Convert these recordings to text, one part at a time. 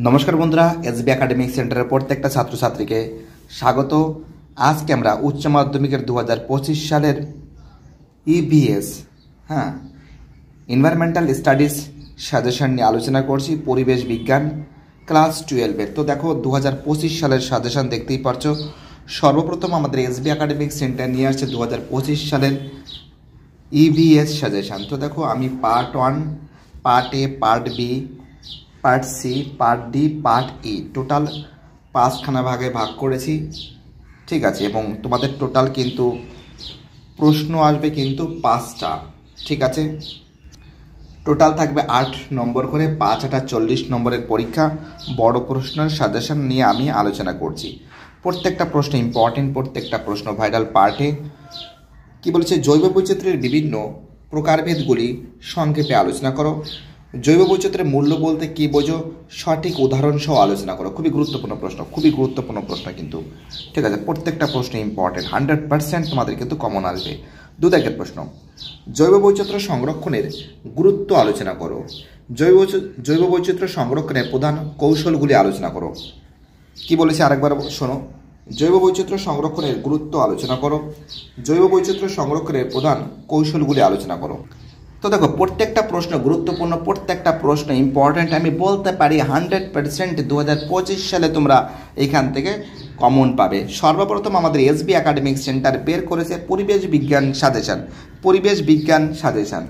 নমস্কার বন্ধুরা, SB academic সেন্টারের প্রত্যেকটা ছাত্রছাত্রীকে স্বাগত। আজকে আমরা উচ্চ মাধ্যমিকের 2025 সালের ইভিএস এনভায়রনমেন্টাল স্টাডিজ সাজেশন নিয়ে আলোচনা করছি, পরিবেশ বিজ্ঞান ক্লাস 12-এর। তো দেখো 2025 সালের সাজেশন দেখতেই পারছো। সর্বপ্রথম আমাদের এসবি একাডেমিক সেন্টার নিয়ে আসছে 2025 সালের ইভিএস সাজেশন। তো দেখো আমি part 1, part A, part B, part C, part D, part E total 5খানা ভাগে ভাগ করেছি, ঠিক আছে। এবং তোমাদের টোটাল কিন্তু প্রশ্ন আসবে কিন্তু 5টা, ঠিক আছে। টোটাল থাকবে 8 নম্বর করে, 5 8 40 নম্বরের পরীক্ষা। বড় প্রশ্নের সাজেশন নিয়ে আমি আলোচনা করছি। প্রত্যেকটা প্রশ্ন ইম্পর্টেন্ট, প্রত্যেকটা প্রশ্ন ভাইরাল। পার্টে কি বলেছে, জৈব বৈচিত্র্যের বিভিন্ন প্রকারভেদগুলি সংক্ষেপে আলোচনা করো। জৈব বৈচিত্র্যের মূল্য বলতে কী বোঝো, সঠিক উদাহরণ সহ আলোচনা করো। খুবই গুরুত্বপূর্ণ প্রশ্ন, খুবই গুরুত্বপূর্ণ প্রশ্ন কিন্তু, ঠিক আছে। প্রত্যেকটা প্রশ্ন ইম্পর্টেন্ট, 100% তোমাদের কিন্তু কমন আসবে। 2 দাগের প্রশ্ন, জৈব বৈচিত্র্য সংরক্ষণের গুরুত্ব আলোচনা করো। জৈব বৈচিত্র্য সংরক্ষণের প্রধান কৌশলগুলি আলোচনা করো। কি বলেছে আরেকবার শোনো, জৈব বৈচিত্র্য সংরক্ষণের গুরুত্ব আলোচনা করো। জৈব বৈচিত্র্য সংরক্ষণের প্রধান কৌশলগুলি আলোচনা করো। তো দেখো প্রত্যেকটা প্রশ্ন গুরুত্বপূর্ণ, প্রত্যেকটা প্রশ্ন ইম্পর্ট্যান্ট। আমি বলতে পারি 100% 2025 সালে তোমরা এখান থেকে কমন পাবে। সর্বপ্রথম আমাদের এসবি একাডেমিক সেন্টার বের করেছে পরিবেশ বিজ্ঞান সাজেশন, পরিবেশ বিজ্ঞান সাজেশন।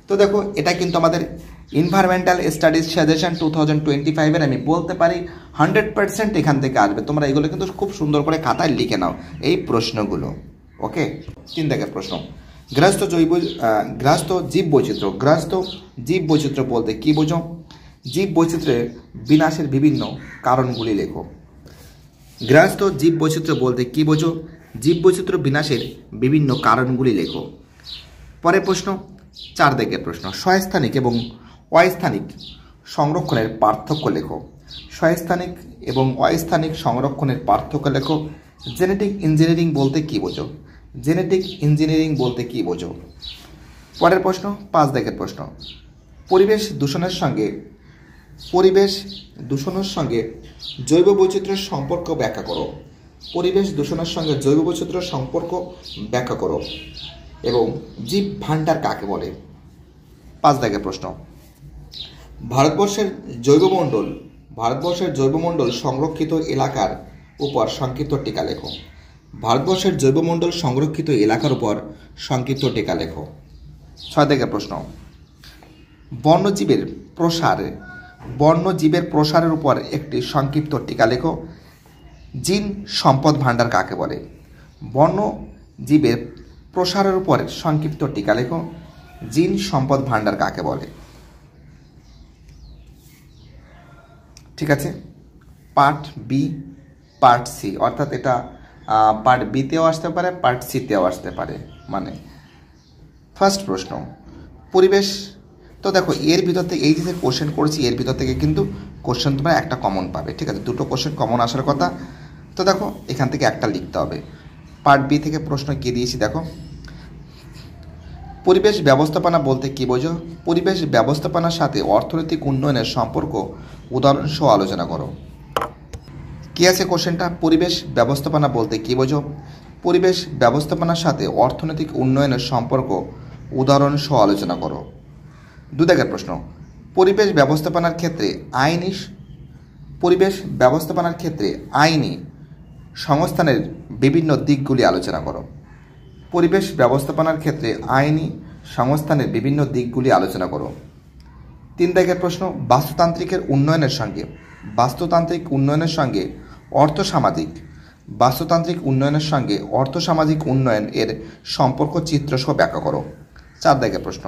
তো দেখো এটা কিন্তু আমাদের এনভায়রনমেন্টাল স্টাডিজ সাজেশন 2025-এর। আমি বলতে পারি 100% এখান থেকে আসবে। তোমরা এগুলো কিন্তু খুব সুন্দর করে খাতায় লিখে নাও এই প্রশ্নগুলো, ওকে। 3 দাগের প্রশ্ন, গৃহস্থ জীব বৈচিত্র্য বলতে কী বোঝো। জীব বৈচিত্র্যের বিনাশের বিভিন্ন কারণগুলি লেখো। গৃহস্থ জীব বৈচিত্র্য বলতে কী বোঝো, জীব বৈচিত্র্য বিনাশের বিভিন্ন কারণগুলি লেখো। পরের প্রশ্ন 4 দাগের প্রশ্ন, স্বস্থানিক এবং অস্থানিক সংরক্ষণের পার্থক্য লেখো। স্বস্থানিক এবং অস্থানিক সংরক্ষণের পার্থক্য লেখো। জেনেটিক ইঞ্জিনিয়ারিং বলতে কী বোঝো, জেনেটিক ইঞ্জিনিয়ারিং বলতে কী বোঝো। পরের প্রশ্ন 5 দাগের প্রশ্ন, পরিবেশ দূষণের সঙ্গে জৈব বৈচিত্র্যের সম্পর্ক ব্যাখ্যা করো। পরিবেশ দূষণের সঙ্গে জৈব বৈচিত্র্যের সম্পর্ক ব্যাখ্যা করো। এবং জীব ভাণ্ডার কাকে বলে। 5 দাগের প্রশ্ন, ভারতবর্ষের জৈবমণ্ডল সংরক্ষিত এলাকার উপর সংক্ষিপ্ত টিকা লেখো। ভারতবর্ষের জৈবমণ্ডল সংরক্ষিত এলাকার উপর সংক্ষিপ্ত টিকা লেখো। 6 দাগের প্রশ্ন, বন্যজীবের প্রসারের উপর একটি সংক্ষিপ্ত টিকা লেখো। জিন সম্পদ ভাণ্ডার কাকে বলে। বন্যজীবের প্রসারের উপর সংক্ষিপ্ত টিকা লেখো। জিন সম্পদ ভাণ্ডার কাকে বলে, ঠিক আছে। পার্ট বি, পার্ট সি, অর্থাৎ এটা পার্ট বিতেও আসতে পারে, পার্ট সিতেও আসতে পারে। মানে ফার্স্ট প্রশ্ন পরিবেশ। তো দেখো এর ভিতর থেকে এই যে কোশ্চেন করেছি, এর ভিতর থেকে কিন্তু কোশ্চেন তোমরা একটা কমন পাবে, ঠিক আছে। 2টো কোশ্চেন কমন আসার কথা। তো দেখো এখান থেকে একটা লিখতে হবে। পার্ট বি থেকে প্রশ্ন কি দিয়েছি দেখো, পরিবেশ ব্যবস্থাপনা বলতে কী বোঝো। পরিবেশ ব্যবস্থাপনার সাথে অর্থনৈতিক উন্নয়নের সম্পর্ক উদাহরণ সহ আলোচনা করো। কি আছে কোশ্চেনটা, পরিবেশ ব্যবস্থাপনা বলতে কী বোঝো। পরিবেশ ব্যবস্থাপনার সাথে অর্থনৈতিক উন্নয়নের সম্পর্ক উদাহরণ সহ আলোচনা করো। 2 দাগের প্রশ্ন, পরিবেশ ব্যবস্থাপনার ক্ষেত্রে আইনি সংস্থানের বিভিন্ন দিকগুলি আলোচনা করো। পরিবেশ ব্যবস্থাপনার ক্ষেত্রে আইনি সংস্থানের বিভিন্ন দিকগুলি আলোচনা করো। 3 দাগের প্রশ্ন, বাস্তুতান্ত্রিক উন্নয়নের সঙ্গে অর্থসামাজিক উন্নয়ন এর সম্পর্ক চিত্রসহ ব্যাখ্যা করো। 4 দাগের প্রশ্ন,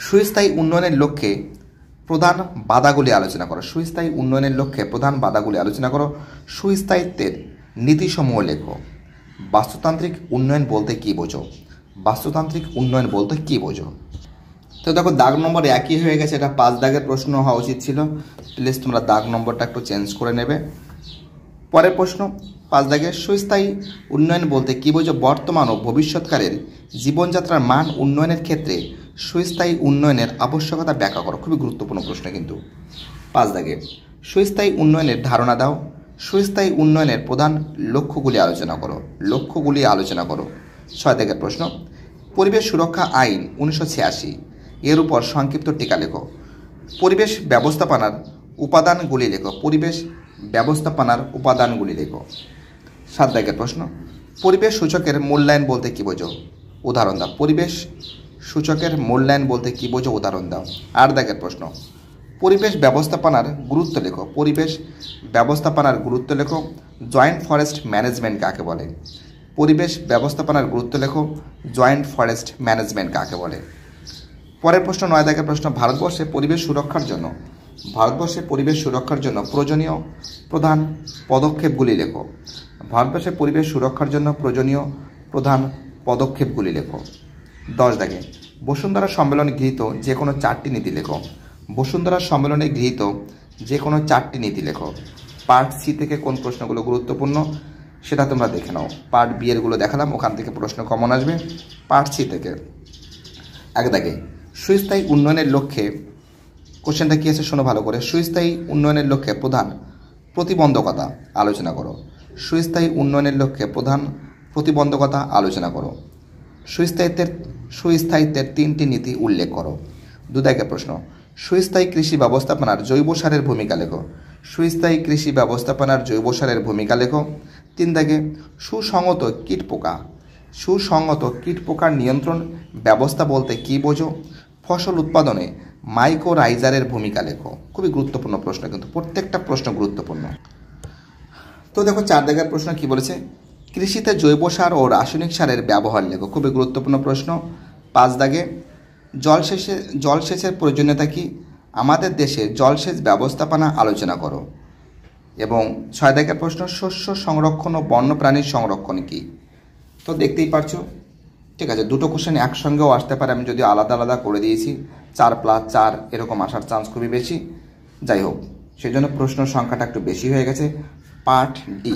সুস্থায়ী উন্নয়নের লক্ষ্যে প্রধান বাধাগুলি আলোচনা করো। সুস্থায়িত্বের নীতিসমূহ লেখো। বাস্তুতান্ত্রিক উন্নয়ন বলতে কী বোঝো। তো দেখো দাগ নম্বর একই হয়ে গেছে, এটা 5 দাগের প্রশ্ন হওয়া উচিত ছিল। প্লিজ তোমরা দাগ নম্বরটা একটু চেঞ্জ করে নেবে। পরের প্রশ্ন 5 দাগের, সুস্থায়ী উন্নয়ন বলতে কী বোঝো। বর্তমান ও ভবিষ্যৎকালের জীবনযাত্রার মান উন্নয়নের ক্ষেত্রে সুস্থায়ী উন্নয়নের আবশ্যকতা ব্যাখ্যা করো। খুবই গুরুত্বপূর্ণ প্রশ্ন কিন্তু। 5 দাগে সুস্থায়ী উন্নয়নের ধারণা দাও। সুস্থায়ী উন্নয়নের প্রধান লক্ষ্যগুলি আলোচনা করো। লক্ষ্যগুলি আলোচনা করো। 6 দাগের প্রশ্ন, পরিবেশ সুরক্ষা আইন 1986 এর উপর সংক্ষিপ্ত টিকা লেখো। পরিবেশ ব্যবস্থাপনার উপাদানগুলি লেখো। পরিবেশ ব্যবস্থাপনার উপাদানগুলি লেখো। 7 দাগের প্রশ্ন, পরিবেশ সূচকের মূল্যায়ন বলতে কী বোঝো? উদাহরণ দাও। পরিবেশ সূচকের মূল্যায়ন বলতে কী বোঝো? উদাহরণ দাও। 8 দাগের প্রশ্ন, পরিবেশ ব্যবস্থাপনার গুরুত্ব লেখো। পরিবেশ ব্যবস্থাপনার গুরুত্ব লেখো। জয়েন্ট ফরেস্ট ম্যানেজমেন্ট কাকে বলে? পরিবেশ ব্যবস্থাপনার গুরুত্ব লেখো। জয়েন্ট ফরেস্ট ম্যানেজমেন্ট কাকে বলে? পরের প্রশ্ন 9 দাগের প্রশ্ন, ভারতবর্ষে পরিবেশ সুরক্ষার জন্য প্রয়োজনীয় প্রধান পদক্ষেপগুলি লেখো। ভারতবর্ষে পরিবেশ সুরক্ষার জন্য প্রয়োজনীয় প্রধান পদক্ষেপগুলি লেখো। 10 দাগে বসুন্ধরা সম্মেলনে গৃহীত যে কোনো 4টি নীতি লেখো। বসুন্ধরা সম্মেলনে গৃহীত যে কোনো 4টি নীতি লেখো। পার্ট সি থেকে কোন প্রশ্নগুলো গুরুত্বপূর্ণ সেটা তোমরা দেখে নাও। পার্ট বি এরগুলো দেখালাম, ওখান থেকে প্রশ্ন কমন আসবে। পার্ট সি থেকে 1 দাগে সুস্থায়ী উন্নয়নের লক্ষ্যে, কোশ্চেনটা কী আছে শোনো ভালো করে। সুস্থায়ী উন্নয়নের লক্ষ্যে প্রধান প্রতিবন্ধকতা আলোচনা করো। সুস্থায়ী উন্নয়নের লক্ষ্যে প্রধান প্রতিবন্ধকতা আলোচনা করো। সুস্থায়িত্বের 3টি নীতি উল্লেখ করো। 2 দাগের প্রশ্ন, সুস্থায়ী কৃষি ব্যবস্থাপনার জৈব সারের ভূমিকা লেখো। সুস্থায়ী কৃষি ব্যবস্থাপনার জৈব সারের ভূমিকা লেখো। 3 দাগে সুসংহত কীটপোকার নিয়ন্ত্রণ ব্যবস্থা বলতে কী বোঝো? ফসল উৎপাদনে মাইক্রোরাইজারের ভূমিকা লেখো। খুবই গুরুত্বপূর্ণ প্রশ্ন, কিন্তু প্রত্যেকটা প্রশ্ন গুরুত্বপূর্ণ। তো দেখো 4 দাগের প্রশ্ন কি বলেছে, কৃষিতে জৈব সার ও রাসায়নিক সারের ব্যবহার লেখো। খুবই গুরুত্বপূর্ণ প্রশ্ন। 5 দাগে জলসেচের প্রয়োজনীয়তা কি? আমাদের দেশে জলসেচ ব্যবস্থাপনা আলোচনা করো। এবং 6 দাগের প্রশ্ন, শস্য সংরক্ষণ ও বন্যপ্রাণীর সংরক্ষণ কি? তো দেখতেই পারছো, ঠিক আছে, দুটো কোশ্চেন একসঙ্গেও আসতে পারে। আমি যদি আলাদা আলাদা করে দিয়েছি 4+4 এরকম আসার চান্স খুবই বেশি। যাই হোক, সেই জন্য প্রশ্ন সংখ্যাটা একটু বেশি হয়ে গেছে। পার্ট ডি,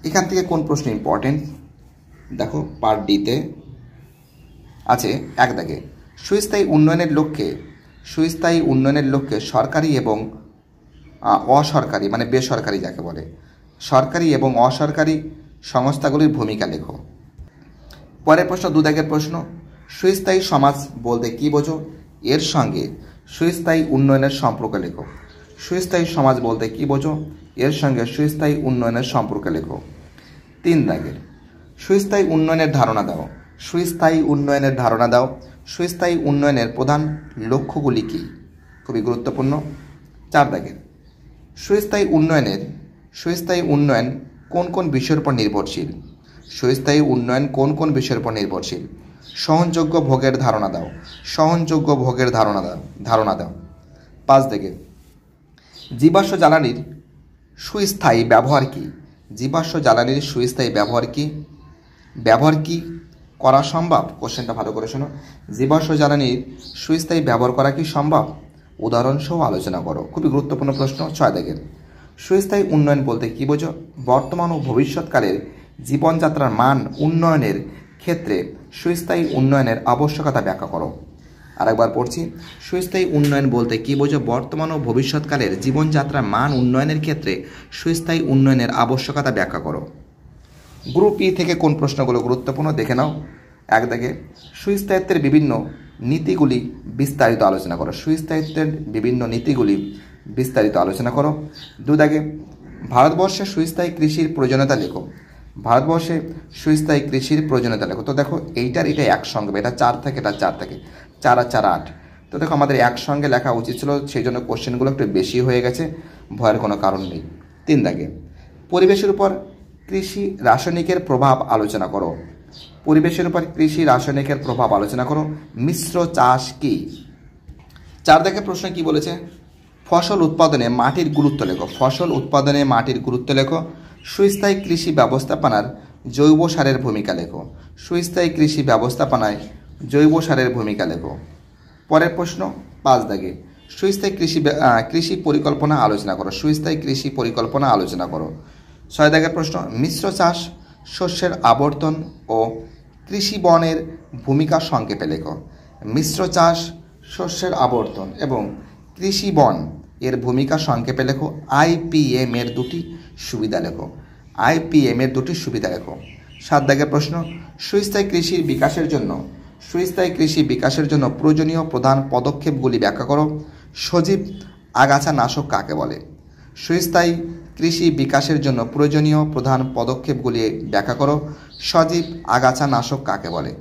এখান থেকে কোন প্রশ্ন ইম্পর্টেন্ট দেখো। পার্ট ডিতে আছে 1 দাগে সুস্থায়ী উন্নয়নের লক্ষ্যে সরকারি এবং অসরকারি, মানে বেসরকারি যাকে বলে, সরকারি এবং অসরকারি সংস্থাগুলির ভূমিকা লেখো। পরের প্রশ্ন 2 দাগের প্রশ্ন, সুস্থায়ী সমাজ বলতে কী বোঝো? এর সঙ্গে সুস্থায়ী উন্নয়নের সম্পর্ক লেখো। সুস্থায়ী সমাজ বলতে কী বোঝো? এর সঙ্গে সুস্থায়ী উন্নয়নের সম্পর্ক লেখো। 3 দাগের সুস্থায়ী উন্নয়নের ধারণা দাও। সুস্থায়ী উন্নয়নের ধারণা দাও। সুস্থায়ী উন্নয়নের প্রধান লক্ষ্যগুলি কী? খুবই গুরুত্বপূর্ণ। 4 দাগের সুস্থায়ী উন্নয়ন কোন কোন বিষয়ের উপর নির্ভরশীল? সুস্থায়ী উন্নয়ন কোন কোন বিষয়ের উপর নির্ভরশীল? সহনযোগ্য ভোগের ধারণা দাও। সহনযোগ্য ভোগের ধারণা দাও। 5 দাগের জীবাশ্ম জ্বালানির সুস্থায়ী ব্যবহার কি? জীবাশ্ম জ্বালানির সুস্থায়ী ব্যবহার কি করা সম্ভব? কোশ্চেনটা ভালো করে শোনো। জীবাশ্ম জ্বালানির সুস্থায়ী ব্যবহার করা কি সম্ভব? উদাহরণ সহ আলোচনা করো। খুবই গুরুত্বপূর্ণ প্রশ্ন। 6 দাগের সুস্থায়ী উন্নয়ন বলতে কী বোঝো? বর্তমান ও ভবিষ্যৎকালের জীবনযাত্রার মান উন্নয়নের ক্ষেত্রে সুস্থায়ী উন্নয়নের আবশ্যকতা ব্যাখ্যা করো। আরেকবার পড়ছি, সুস্থায়ী উন্নয়ন বলতে কী বোঝো? বর্তমান ও ভবিষ্যৎকালের জীবনযাত্রার মান উন্নয়নের ক্ষেত্রে সুস্থায়ী উন্নয়নের আবশ্যকতা ব্যাখ্যা করো। গ্রুপ ই থেকে কোন প্রশ্নগুলো গুরুত্বপূর্ণ দেখে নাও। 1 দাগে সুস্থায়িত্বের বিভিন্ন নীতিগুলি বিস্তারিত আলোচনা করো। সুস্থায়িত্বের বিভিন্ন নীতিগুলি বিস্তারিত আলোচনা করো। 2 দাগে ভারতবর্ষে সুস্থায়ী কৃষির প্রয়োজনীয়তা লেখো। ভারতবর্ষে সুস্থায়ী কৃষির প্রয়োজনীয়তা লেখো। তো দেখো এটা একসঙ্গে, এটা 4 থেকে, এটা 4 থেকে, 4 আর 4 8। তো দেখো আমাদের একসঙ্গে লেখা উচিত ছিল, সেই জন্য কোশ্চেনগুলো একটু বেশি হয়ে গেছে, ভয়ের কোনো কারণ নেই। 3 দাগে পরিবেশের উপর কৃষি রাসায়নিকের প্রভাব আলোচনা করো। পরিবেশের উপর কৃষি রাসায়নিকের প্রভাব আলোচনা করো। মিশ্র চাষ কি? 4 দাগে প্রশ্ন কি বলেছে? ফসল উৎপাদনে মাটির গুরুত্ব লেখো। ফসল উৎপাদনে মাটির গুরুত্ব লেখো। সুস্থায়ী কৃষি ব্যবস্থাপনার জৈব সারের ভূমিকা লেখো। সুস্থায়ী কৃষি ব্যবস্থাপনায় জৈব সারের ভূমিকা লেখো। পরের প্রশ্ন 5 দাগে সুস্থায়ী কৃষি পরিকল্পনা আলোচনা করো। সুস্থায়ী কৃষি পরিকল্পনা আলোচনা করো। 6 দাগের প্রশ্ন, মিশ্র চাষ, শস্যের আবর্তন ও কৃষি বনের ভূমিকা সংক্ষেপে লেখো। মিশ্র চাষ, শস্যের আবর্তন এবং কৃষি বন এর ভূমিকা সংক্ষেপে লেখো। আইপিএম এর দুটি সুবিধা লেখো। আইপিএম এর দুটি সুবিধা লেখো। 7 দাগের প্রশ্ন, সুস্থায়ী কৃষির বিকাশের জন্য প্রয়োজনীয় প্রধান পদক্ষেপগুলি ব্যাখ্যা করো। সজীব আগাছা নাশক কাকে বলে? সুস্থায়ী কৃষি বিকাশের জন্য প্রয়োজনীয় প্রধান পদক্ষেপগুলি ব্যাখ্যা করো। সজীব আগাছা নাশক কাকে বলে?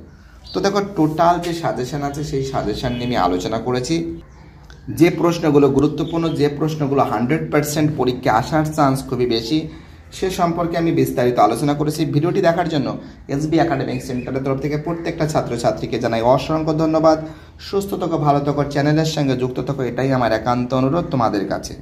তো দেখো, টোটাল যে সাজেশন আছে সেই সাজেশন নিয়ে আমি আলোচনা করেছি। যে প্রশ্নগুলো গুরুত্বপূর্ণ, যে প্রশ্নগুলো 100% পরীক্ষায় আসার চান্স খুবই বেশি, সে সম্পর্কে আমি বিস্তারিত আলোচনা করেছি। ভিডিওটি দেখার জন্য এসবি একাডেমিক সেন্টারের তরফ থেকে প্রত্যেকটা ছাত্রছাত্রীকে জানাই অসংখ্য ধন্যবাদ। সুস্থ থাকো, ভালো থাকো, চ্যানেলের সঙ্গে যুক্ত থাকো, এটাই আমার একান্ত অনুরোধ তোমাদের কাছে।